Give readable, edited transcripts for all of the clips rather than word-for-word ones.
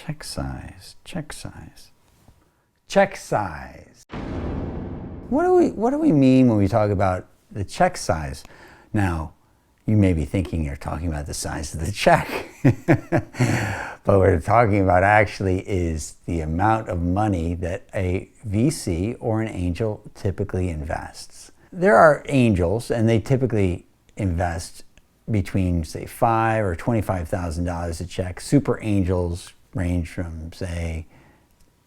Check size, check size, check size. What do we mean when we talk about the check size? Now, you may be thinking you're talking about the size of the check, but what we're talking about actually is the amount of money that a VC or an angel typically invests. There are angels, and they typically invest between, say, $5,000 or $25,000 a check. Super angels range from, say,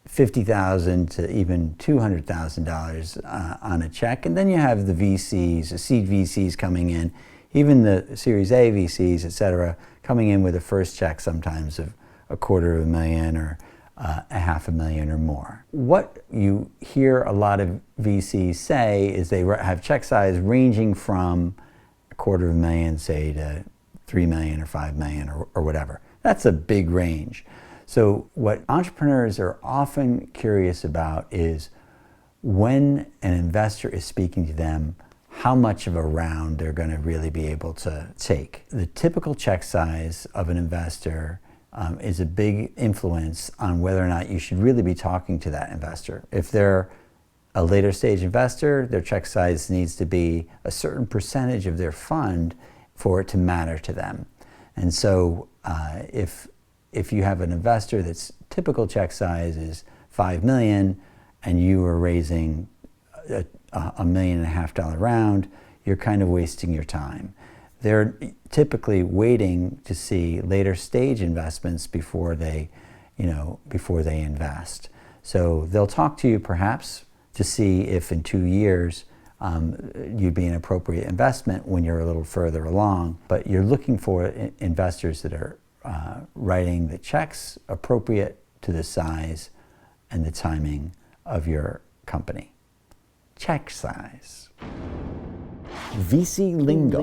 $50,000 to even $200,000 on a check. And then you have the VCs, the seed VCs coming in, even the Series A VCs, et cetera, coming in with a first check sometimes of $250,000 or $500,000 or more. What you hear a lot of VCs say is they have check size ranging from $250,000, say, to $3 million or $5 million or whatever. That's a big range. So what entrepreneurs are often curious about is when an investor is speaking to them, how much of a round they're going to really be able to take. The typical check size of an investor is a big influence on whether or not you should really be talking to that investor. If they're a later stage investor, their check size needs to be a certain percentage of their fund for it to matter to them. And so if you have an investor that's typical check size is $5 million and you are raising a $1.5 million round, you're kind of wasting your time. They're typically waiting to see later stage investments before they invest. So they'll talk to you perhaps to see if in 2 years you'd be an appropriate investment when you're a little further along. But you're looking for investors that are writing the checks appropriate to the size and the timing of your company. Check size. VC lingo.